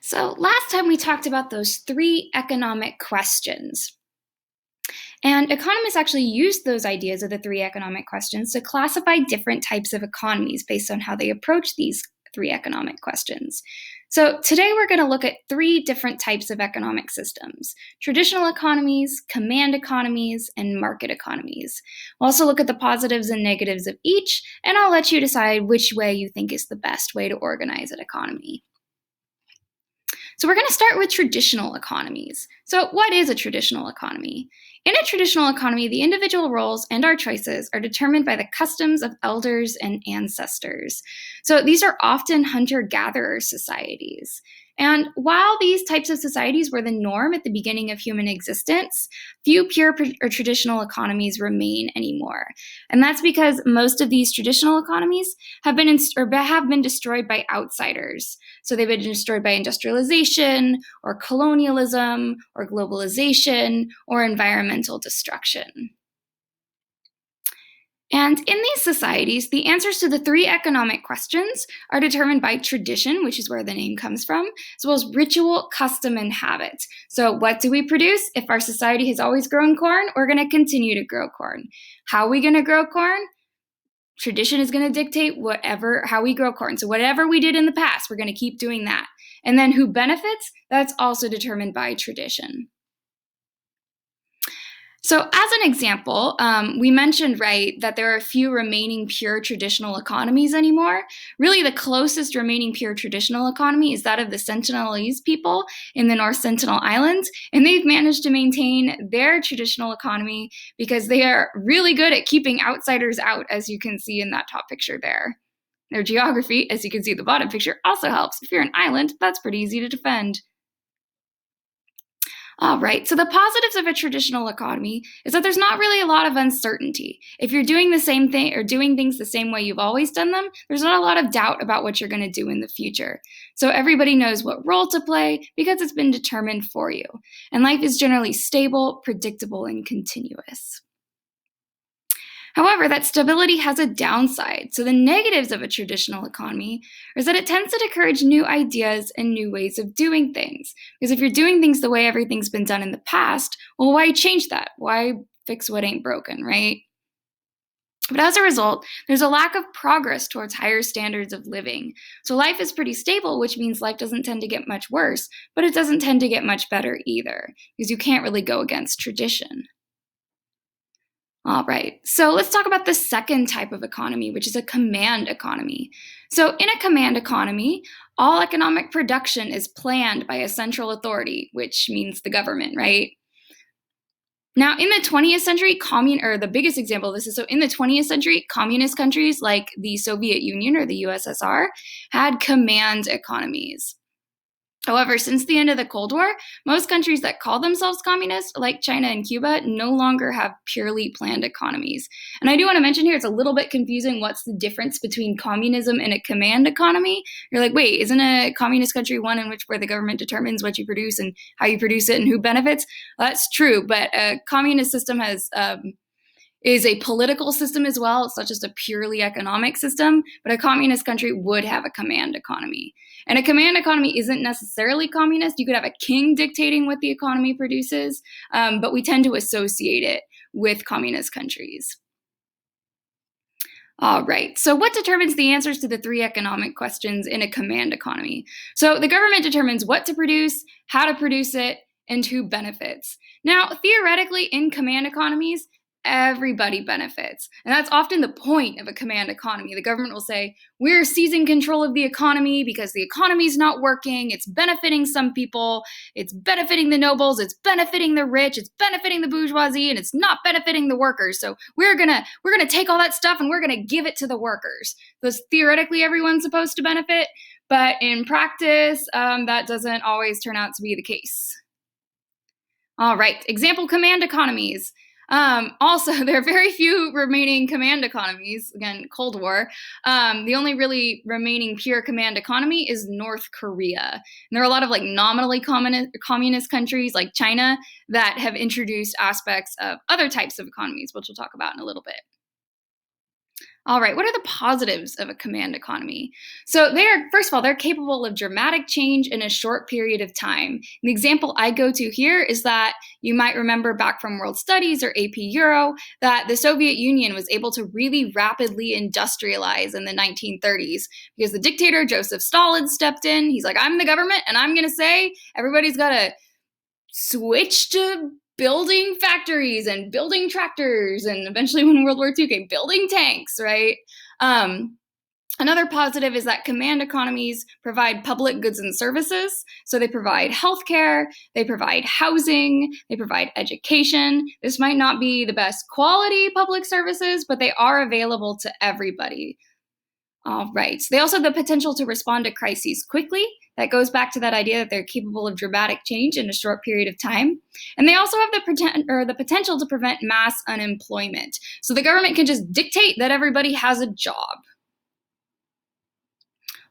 So, last time we talked about those three economic questions. And economists actually used those ideas of the three economic questions to classify different types of economies based on how they approach these three economic questions. So, today we're going to look at three different types of economic systems: traditional economies, command economies, and market economies. We'll also look at the positives and negatives of each, and I'll let you decide which way you think is the best way to organize an economy. So, we're going to start with traditional economies. So, what is a traditional economy? In a traditional economy, the individual roles and our choices are determined by the customs of elders and ancestors. So, these are often hunter gatherer societies. And while these types of societies were the norm at the beginning of human existence, few pure or traditional economies remain anymore. And that's because most of these traditional economies have been destroyed by outsiders. So they've been destroyed by industrialization, or colonialism, or globalization, or environmental destruction. And in these societies, the answers to the three economic questions are determined by tradition, which is where the name comes from, as well as ritual, custom, and habit. So, what do we produce? If our society has always grown corn, we're going to continue to grow corn. How are we going to grow corn? Tradition is going to dictate how we grow corn. So whatever we did in the past, we're going to keep doing that. And then who benefits? That's also determined by tradition. So as an example, we mentioned, right, that there are a few remaining pure traditional economies anymore. Really, the closest remaining pure traditional economy is that of the Sentinelese people in the North Sentinel Islands, and they've managed to maintain their traditional economy because they are really good at keeping outsiders out, as you can see in that top picture there. Their geography, as you can see in the bottom picture, also helps. If you're an island, that's pretty easy to defend. All right, so the positives of a traditional economy is that there's not really a lot of uncertainty. If you're doing the same thing or doing things the same way you've always done them, there's not a lot of doubt about what you're going to do in the future. So everybody knows what role to play because it's been determined for you. And life is generally stable, predictable, and continuous. However, that stability has a downside. So, the negatives of a traditional economy is that it tends to discourage new ideas and new ways of doing things. Because if you're doing things the way everything's been done in the past, well, why change that? Why fix what ain't broken, right? But as a result, there's a lack of progress towards higher standards of living. So, life is pretty stable, which means life doesn't tend to get much worse, but it doesn't tend to get much better either, because you can't really go against tradition. All right, so let's talk about the second type of economy, which is a command economy. So, in a command economy, all economic production is planned by a central authority, which means the government, right? Now, in the 20th century, the biggest example of this is so in the 20th century, communist countries like the Soviet Union or the USSR had command economies. However, since the end of the Cold War, most countries that call themselves communist, like China and Cuba, no longer have purely planned economies. And I do want to mention here, it's a little bit confusing what's the difference between communism and a command economy. You're like, wait, isn't a communist country one in which where the government determines what you produce and how you produce it and who benefits? Well, that's true, but a communist system is a political system as well. It's not just a purely economic system, but a communist country would have a command economy. And a command economy isn't necessarily communist. You could have a king dictating what the economy produces, but we tend to associate it with communist countries. All right, so what determines the answers to the three economic questions in a command economy? So the government determines what to produce, how to produce it, and who benefits. Now, theoretically, in command economies, everybody benefits. And that's often the point of a command economy. The government will say, we're seizing control of the economy because the economy is not working. It's benefiting some people. It's benefiting the nobles. It's benefiting the rich. It's benefiting the bourgeoisie, and it's not benefiting the workers. So we're gonna take all that stuff and we're gonna give it to the workers. Thus, theoretically, everyone's supposed to benefit, but in practice, that doesn't always turn out to be the case. All right, example command economies. Also, there are very few remaining command economies. Again, Cold War. The only really remaining pure command economy is North Korea. And there are a lot of nominally communist countries like China that have introduced aspects of other types of economies, which we'll talk about in a little bit. All right, what are the positives of a command economy? So they are, first of all, they're capable of dramatic change in a short period of time. The example I go to here is that you might remember back from World Studies or AP Euro that the Soviet Union was able to really rapidly industrialize in the 1930s because the dictator Joseph Stalin stepped in. He's like, I'm the government and I'm going to say everybody's got to switch to building factories and building tractors, and eventually when World War II came, building tanks, right? Um, Another positive is that command economies provide public goods and services. So they provide healthcare, they provide housing, they provide education. This might not be the best quality public services, but they are available to everybody. All right. They also have the potential to respond to crises quickly. That goes back to that idea that they're capable of dramatic change in a short period of time. And they also have the potential to prevent mass unemployment. So the government can just dictate that everybody has a job.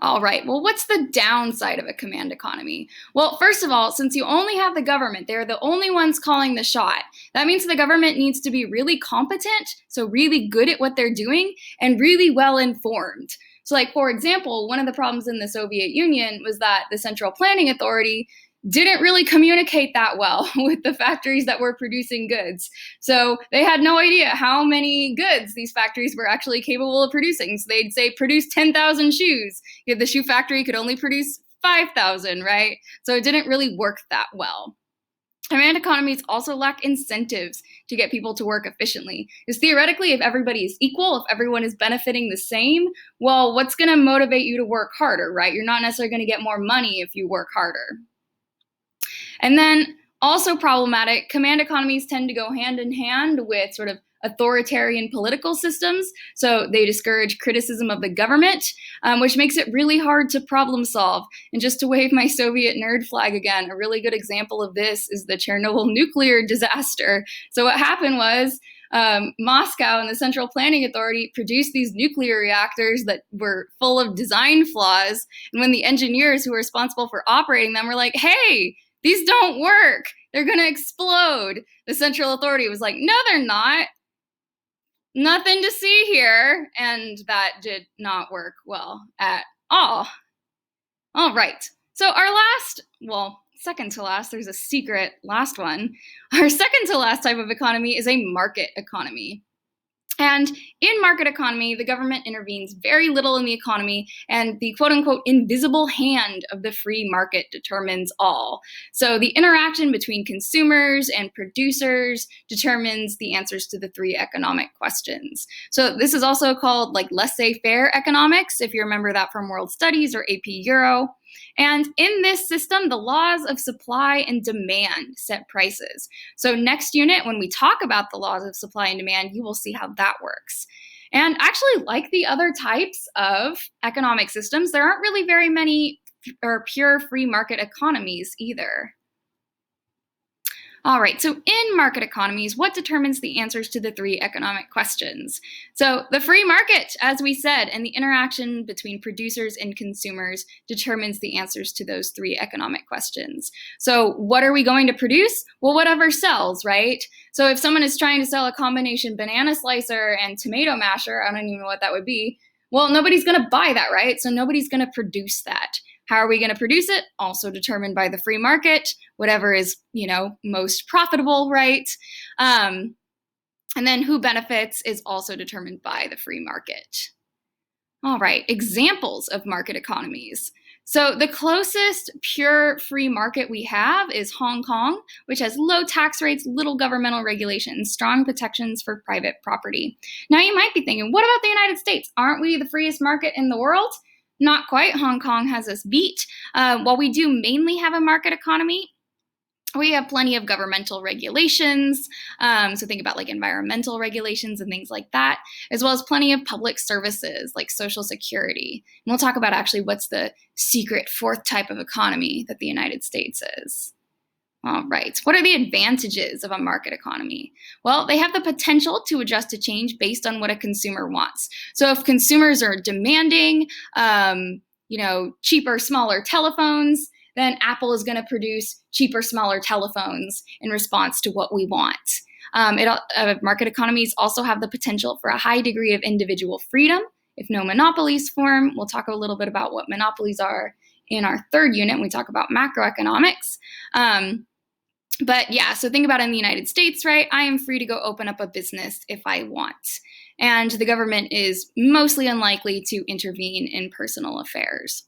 All right, well, what's the downside of a command economy? Well, first of all, since you only have the government, they're the only ones calling the shot. That means the government needs to be really competent, so really good at what they're doing, and really well informed. So, like, for example, one of the problems in the Soviet Union was that the Central Planning Authority didn't really communicate that well with the factories that were producing goods. So they had no idea how many goods these factories were actually capable of producing. So they'd say, produce 10,000 shoes. Yet the shoe factory could only produce 5,000, right? So it didn't really work that well. Command economies also lack incentives to get people to work efficiently. Because theoretically, if everybody is equal, if everyone is benefiting the same, well, what's going to motivate you to work harder, right? You're not necessarily going to get more money if you work harder. And then also problematic, command economies tend to go hand in hand with sort of authoritarian political systems. So they discourage criticism of the government, which makes it really hard to problem solve. And just to wave my Soviet nerd flag again, a really good example of this is the Chernobyl nuclear disaster. So what happened was Moscow and the Central Planning Authority produced these nuclear reactors that were full of design flaws. And when the engineers who were responsible for operating them were like, hey, these don't work, they're going to explode, the central authority was like, no, they're not. Nothing to see here. And that did not work well at all. All right. So our second to last, there's a secret last one. Our second to last type of economy is a market economy. And in market economy, the government intervenes very little in the economy, and the quote unquote invisible hand of the free market determines all. So the interaction between consumers and producers determines the answers to the three economic questions. So this is also called like laissez-faire economics, if you remember that from World Studies or AP Euro. And in this system, the laws of supply and demand set prices. So next unit, when we talk about the laws of supply and demand, you will see how that works. And actually, like the other types of economic systems, there aren't really very many pure free market economies either. All right, so in market economies, what determines the answers to the three economic questions? So the free market, as we said, and the interaction between producers and consumers determines the answers to those three economic questions. So what are we going to produce? Well, whatever sells, right? So if someone is trying to sell a combination banana slicer and tomato masher, I don't even know what that would be, well, nobody's going to buy that, right? So nobody's going to produce that. How are we going to produce it? Also determined by the free market, whatever is, most profitable, right? And then who benefits is also determined by the free market. All right, examples of market economies. So the closest pure free market we have is Hong Kong, which has low tax rates, little governmental regulations, strong protections for private property. Now you might be thinking, what about the United States? Aren't we the freest market in the world? Not quite. Hong Kong has us beat. While we do mainly have a market economy, we have plenty of governmental regulations. So think about like environmental regulations and things like that, as well as plenty of public services like Social Security. And we'll talk about actually what's the secret fourth type of economy that the United States is. All right, what are the advantages of a market economy? Well, they have the potential to adjust to change based on what a consumer wants. So if consumers are demanding, cheaper, smaller telephones, then Apple is going to produce cheaper, smaller telephones in response to what we want. Market economies also have the potential for a high degree of individual freedom if no monopolies form. We'll talk a little bit about what monopolies are in our third unit when we talk about macroeconomics. But yeah, so think about in the United States, right? I am free to go open up a business if I want. And the government is mostly unlikely to intervene in personal affairs.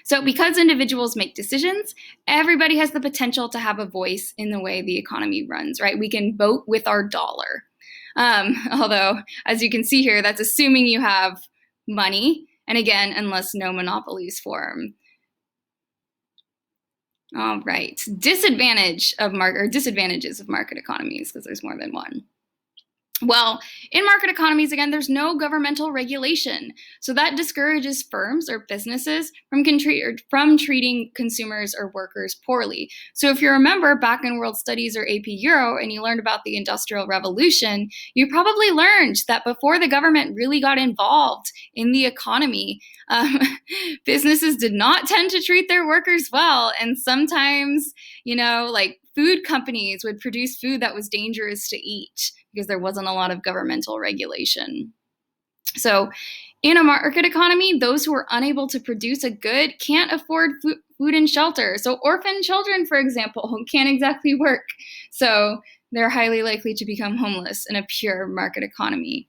So because individuals make decisions, everybody has the potential to have a voice in the way the economy runs, right? We can vote with our dollar. Although, as you can see here, that's assuming you have money. And again, unless no monopolies form. All right, disadvantages of market economies, because there's more than one. Well, in market economies, again, there's no governmental regulation. So that discourages firms or businesses from treating consumers or workers poorly. So if you remember back in World Studies or AP Euro and you learned about the Industrial Revolution, you probably learned that before the government really got involved in the economy, businesses did not tend to treat their workers well. And sometimes, like food companies would produce food that was dangerous to eat because there wasn't a lot of governmental regulation. So in a market economy, those who are unable to produce a good can't afford food and shelter. So orphan children, for example, can't exactly work. So they're highly likely to become homeless in a pure market economy.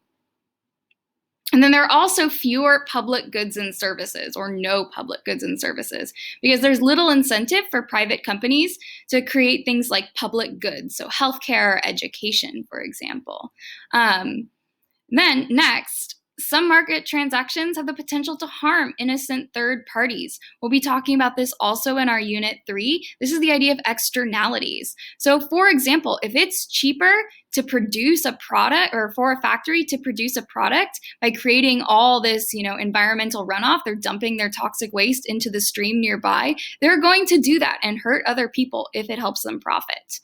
And then there are also fewer public goods and services, or no public goods and services, because there's little incentive for private companies to create things like public goods, so healthcare or education, for example. Then next, some market transactions have the potential to harm innocent third parties. We'll be talking about this also in our Unit 3. This is the idea of externalities. So for example, if it's cheaper to produce a product, or for a factory to produce a product by creating all this, environmental runoff, they're dumping their toxic waste into the stream nearby, they're going to do that and hurt other people if it helps them profit.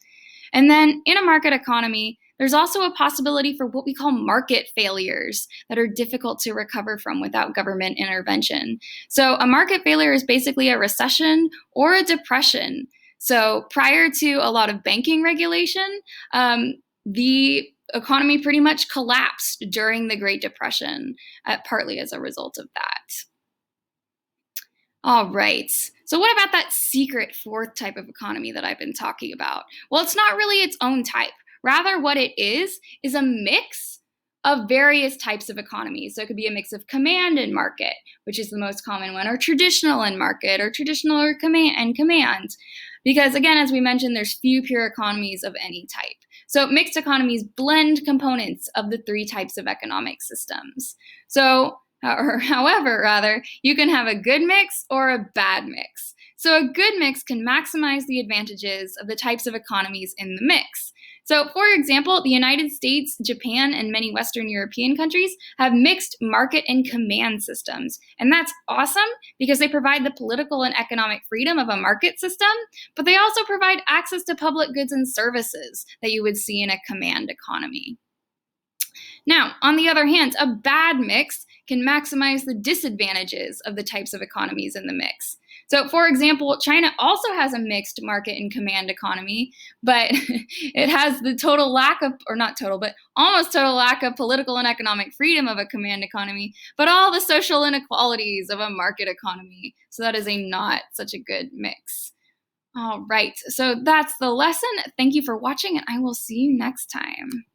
And then in a market economy, there's also a possibility for what we call market failures that are difficult to recover from without government intervention. So a market failure is basically a recession or a depression. So prior to a lot of banking regulation, the economy pretty much collapsed during the Great Depression, partly as a result of that. All right. So what about that secret fourth type of economy that I've been talking about? Well, it's not really its own type. Rather, what it is a mix of various types of economies. So it could be a mix of command and market, which is the most common one, or traditional and market, or traditional or command. Because again, as we mentioned, there's few pure economies of any type. So mixed economies blend components of the three types of economic systems. However, you can have a good mix or a bad mix. So a good mix can maximize the advantages of the types of economies in the mix. So for example, the United States, Japan, and many Western European countries have mixed market and command systems. And that's awesome because they provide the political and economic freedom of a market system, but they also provide access to public goods and services that you would see in a command economy. Now, on the other hand, a bad mix can maximize the disadvantages of the types of economies in the mix. So, for example, China also has a mixed market and command economy, but it has the total lack of, or not total, but almost total lack of political and economic freedom of a command economy, but all the social inequalities of a market economy. So that is not such a good mix. All right, so that's the lesson. Thank you for watching, and I will see you next time.